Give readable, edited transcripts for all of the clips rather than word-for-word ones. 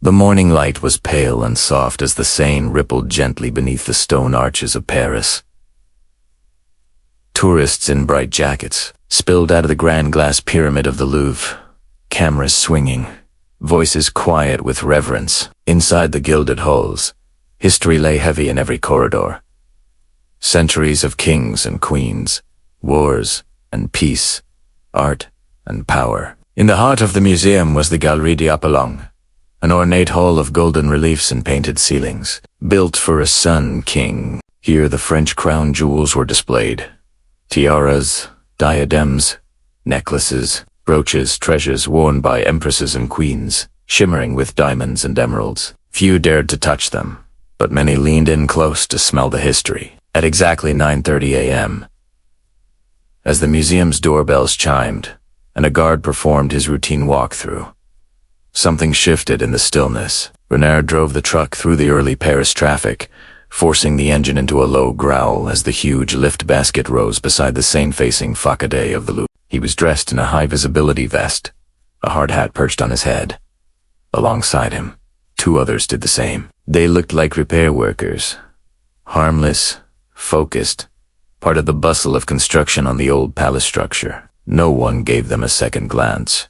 The morning light was pale and soft as the Seine rippled gently beneath the stone arches of Paris. Tourists in bright jackets spilled out of the grand glass pyramid of the Louvre, cameras swinging, voices quiet with reverence. Inside the gilded halls, history lay heavy in every corridor. Centuries of kings and queens, wars and peace, art and power. In the heart of the museum was the Galerie d'Apollon, an ornate hall of golden reliefs and painted ceilings, built for a sun king. Here the French crown jewels were displayed. Tiaras, diadems, necklaces, brooches, treasures worn by empresses and queens, shimmering with diamonds and emeralds. Few dared to touch them, but many leaned in close to smell the history. At exactly 9:30 a.m., as the museum's doorbells chimed, and a guard performed his routine walkthrough, something shifted in the stillness. Renard drove the truck through the early Paris traffic, forcing the engine into a low growl as the huge lift basket rose beside the Seine-facing facade of the Louvre. He was dressed in a high-visibility vest, a hard hat perched on his head. Alongside him, two others did the same. They looked like repair workers, harmless, focused, part of the bustle of construction on the old palace structure. No one gave them a second glance.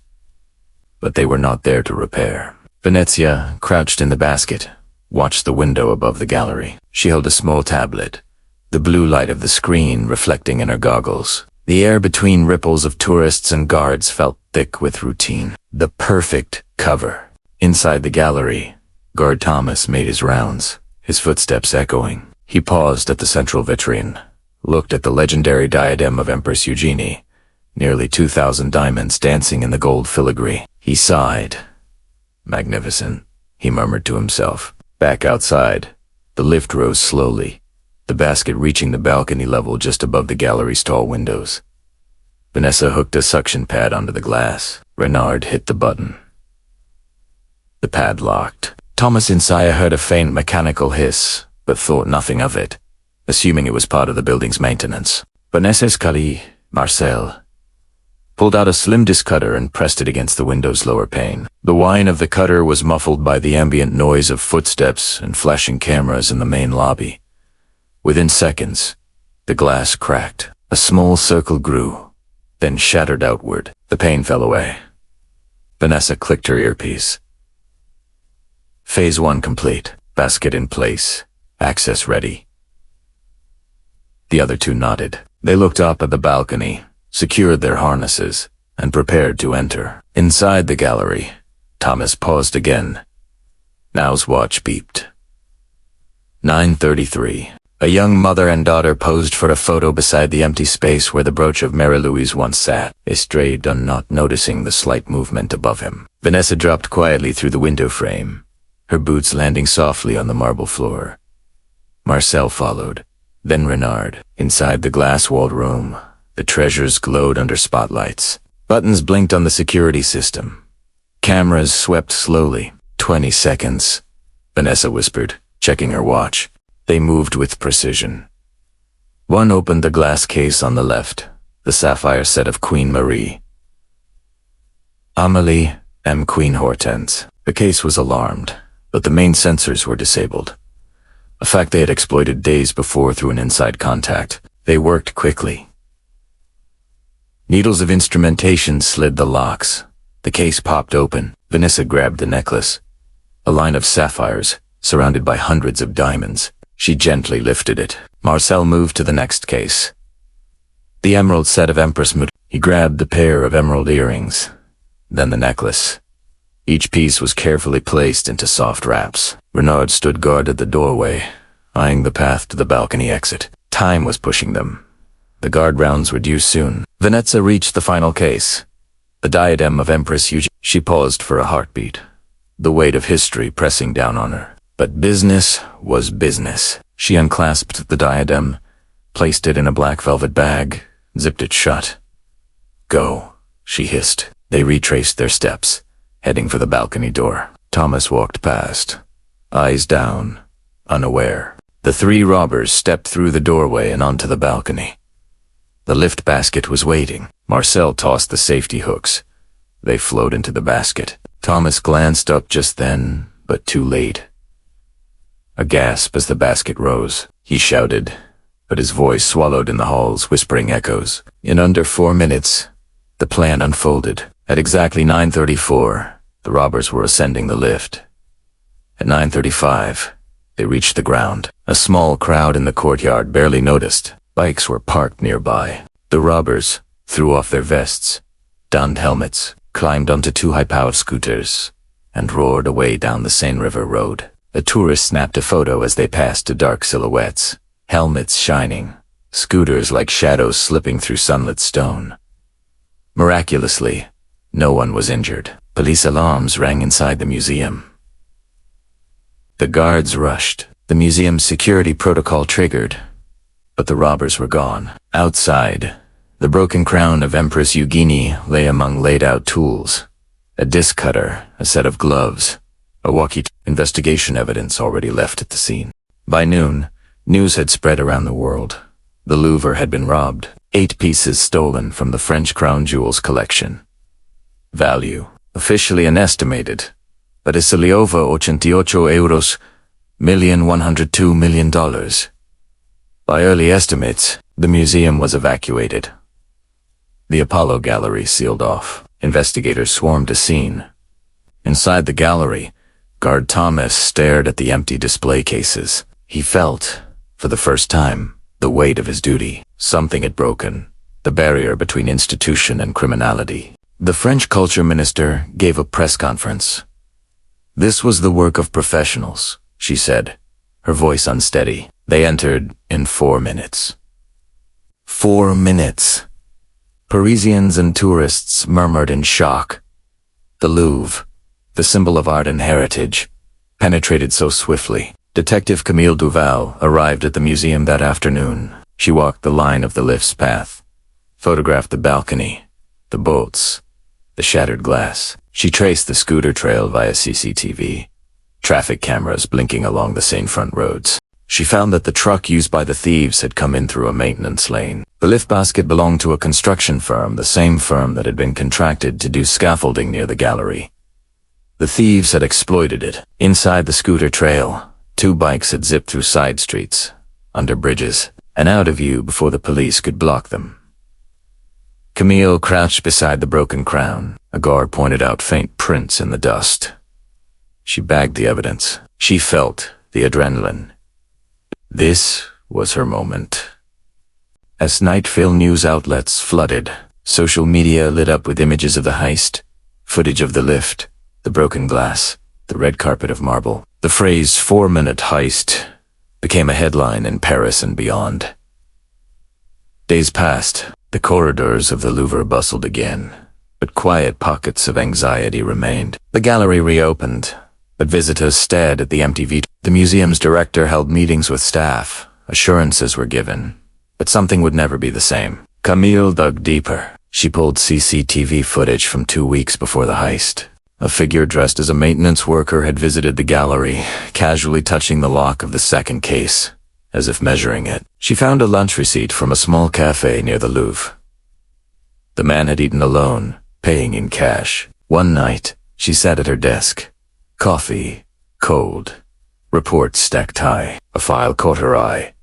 But they were not there to repair. Venezia, crouched in the basket, watched the window above the gallery. She held a small tablet, the blue light of the screen reflecting in her goggles. The air between ripples of tourists and guards felt thick with routine. The perfect cover. Inside the gallery, guard Thomas made his rounds, his footsteps echoing. He paused at the central vitrine, looked at the legendary diadem of Empress Eugenie, nearly 2,000 diamonds dancing in the gold filigree. He sighed. Magnificent, he murmured to himself. Back outside, the lift rose slowly, the basket reaching the balcony level just above the gallery's tall windows. Vanessa hooked a suction pad onto the glass. Renard hit the button. The pad locked. Thomas inside heard a faint mechanical hiss, but thought nothing of it, assuming it was part of the building's maintenance. Vanessa's colleague, Marcel, pulled out a slim disc cutter and pressed it against the window's lower pane. The whine of the cutter was muffled by the ambient noise of footsteps and flashing cameras in the main lobby. Within seconds, the glass cracked. A small circle grew, then shattered outward. The pane fell away. Vanessa clicked her earpiece. Phase 1 complete. Basket in place. Access ready. The other two nodded. They looked up at the balcony, secured their harnesses, and prepared to enter. Inside the gallery, Thomas paused again. Now's watch beeped. 9:33. A young mother and daughter posed for a photo beside the empty space where the brooch of Mary Louise once sat. They strayed on, not noticing the slight movement above him. Vanessa dropped quietly through the window frame, her boots landing softly on the marble floor. Marcel followed, then Renard. Inside the glass-walled room, the treasures glowed under spotlights. Buttons blinked on the security system. Cameras swept slowly. 20 seconds, Vanessa whispered, checking her watch. They moved with precision. One opened the glass case on the left, the sapphire set of Queen Marie. Amélie M. Queen Hortense. The case was alarmed, but the main sensors were disabled, a fact they had exploited days before through an inside contact. They worked quickly. Needles of instrumentation slid the locks. The case popped open. Vanessa grabbed the necklace, a line of sapphires surrounded by hundreds of diamonds. She gently lifted it. Marcel moved to the next case. The emerald set of Empress Mood. He grabbed the pair of emerald earrings, then the necklace. Each piece was carefully placed into soft wraps. Renard stood guard at the doorway, eyeing the path to the balcony exit. Time was pushing them. The guard rounds were due soon. Vanessa reached the final case, the diadem of Empress Eugenie. She paused for a heartbeat, the weight of history pressing down on her. But business was business. She unclasped the diadem, placed it in a black velvet bag, zipped it shut. Go, she hissed. They retraced their steps, heading for the balcony door. Thomas walked past, eyes down, unaware. The three robbers stepped through the doorway and onto the balcony. The lift basket was waiting. Marcel tossed the safety hooks. They flowed into the basket. Thomas glanced up just then, but too late. A gasp as the basket rose. He shouted, but his voice swallowed in the hall's whispering echoes. In under 4 minutes, the plan unfolded. At exactly 9:34, the robbers were ascending the lift. At 9:35, they reached the ground. A small crowd in the courtyard barely noticed. Bikes were parked nearby. The robbers threw off their vests, donned helmets, climbed onto 2 high-powered scooters, and roared away down the Seine River Road. A tourist snapped a photo as they passed 2 dark silhouettes, helmets shining, scooters like shadows slipping through sunlit stone. Miraculously, no one was injured. Police alarms rang inside the museum. The guards rushed. The museum's security protocol triggered, but the robbers were gone. Outside, the broken crown of Empress Eugenie lay among laid-out tools. A disc cutter, a set of gloves, a walkie-talkie. Investigation evidence already left at the scene. By noon, news had spread around the world. The Louvre had been robbed. 8 pieces stolen from the French crown jewels collection. Value, officially unestimated, but es over 88 euros, $102 million. By early estimates, the museum was evacuated. The Apollo Gallery sealed off. Investigators swarmed the scene. Inside the gallery, Guard Thomas stared at the empty display cases. He felt, for the first time, the weight of his duty. Something had broken, the barrier between institution and criminality. The French culture minister gave a press conference. This was the work of professionals, she said, her voice unsteady. They entered in 4 minutes. 4 minutes. Parisians and tourists murmured in shock. The Louvre, the symbol of art and heritage, penetrated so swiftly. Detective Camille Duval arrived at the museum that afternoon. She walked the line of the lift's path, photographed the balcony, the bolts, the shattered glass. She traced the scooter trail via CCTV, traffic cameras blinking along the Seine front roads. She found that the truck used by the thieves had come in through a maintenance lane. The lift basket belonged to a construction firm, the same firm that had been contracted to do scaffolding near the gallery. The thieves had exploited it. Inside the scooter trail, 2 bikes had zipped through side streets, under bridges, and out of view before the police could block them. Camille crouched beside the broken crown. A guard pointed out faint prints in the dust. She bagged the evidence. She felt the adrenaline. This was her moment. As night-filled news outlets flooded, social media lit up with images of the heist, footage of the lift, the broken glass, the red carpet of marble. The phrase 4-minute heist became a headline in Paris and beyond. Days passed. The corridors of the Louvre bustled again, but quiet pockets of anxiety remained. The gallery reopened, but visitors stared at the empty view. The museum's director held meetings with staff. Assurances were given, but something would never be the same. Camille dug deeper. She pulled CCTV footage from 2 weeks before the heist. A figure dressed as a maintenance worker had visited the gallery, casually touching the lock of the second case, as if measuring it. She found a lunch receipt from a small cafe near the Louvre. The man had eaten alone, paying in cash. One night, she sat at her desk. Coffee, cold, reports stacked high. A file caught her eye.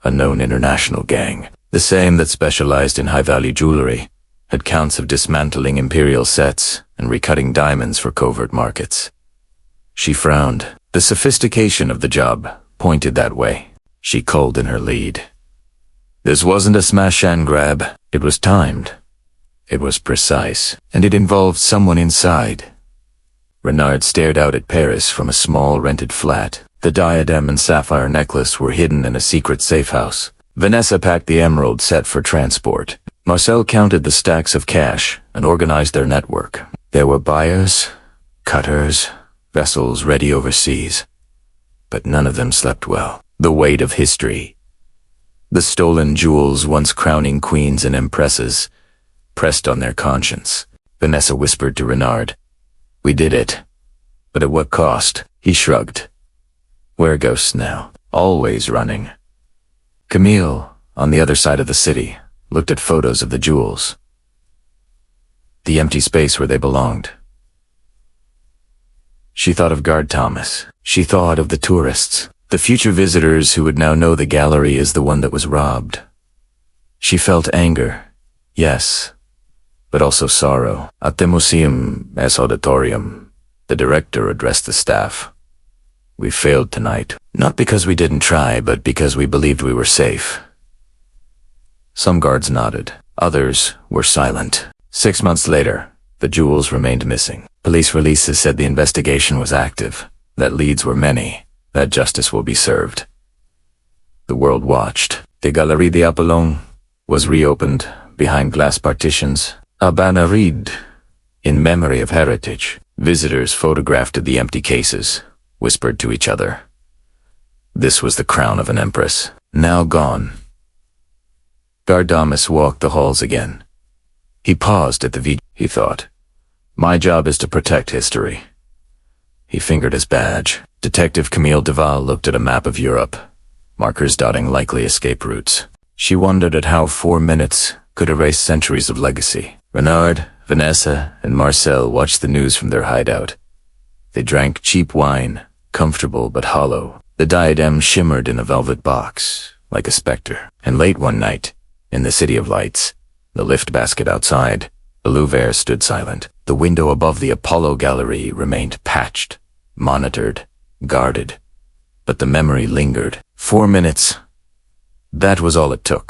A known international gang, the same that specialized in high-value jewelry, had counts of dismantling imperial sets and recutting diamonds for covert markets. She frowned. The sophistication of the job pointed that way. She called in her lead. This wasn't a smash and grab. It was timed. It was precise, and it involved someone inside. Renard stared out at Paris from a small rented flat. The diadem and sapphire necklace were hidden in a secret safe house. Vanessa packed the emerald set for transport. Marcel counted the stacks of cash and organized their network. There were buyers, cutters, vessels ready overseas, but none of them slept well. The weight of history. The stolen jewels once crowning queens and empresses pressed on their conscience. Vanessa whispered to Renard, "We did it. But at what cost?" He shrugged. "We're ghosts now, always running." Camille, on the other side of the city, looked at photos of the jewels. The empty space where they belonged. She thought of Guard Thomas. She thought of the tourists, the future visitors who would now know the gallery is the one that was robbed. She felt anger, yes, but also sorrow. At the museum as auditorium, the director addressed the staff. We failed tonight, not because we didn't try, but because we believed we were safe. Some guards nodded. Others were silent. 6 months later, the jewels remained missing. Police releases said the investigation was active, that leads were many, that justice will be served. The world watched. The Galerie d'Apollon was reopened behind glass partitions. A banner read, "In memory of heritage." Visitors photographed the empty cases, whispered to each other. This was the crown of an empress, now gone. Guard Thomas walked the halls again. He paused at the V. He thought, my job is to protect history. He fingered his badge. Detective Camille Duval looked at a map of Europe, markers dotting likely escape routes. She wondered at how 4 minutes could erase centuries of legacy. Renard, Vanessa, and Marcel watched the news from their hideout. They drank cheap wine, comfortable but hollow. The diadem shimmered in a velvet box, like a specter. And late one night, in the City of Lights, the lift basket outside, the Louvre stood silent. The window above the Apollo Gallery remained patched, monitored, guarded. But the memory lingered. 4 minutes. That was all it took.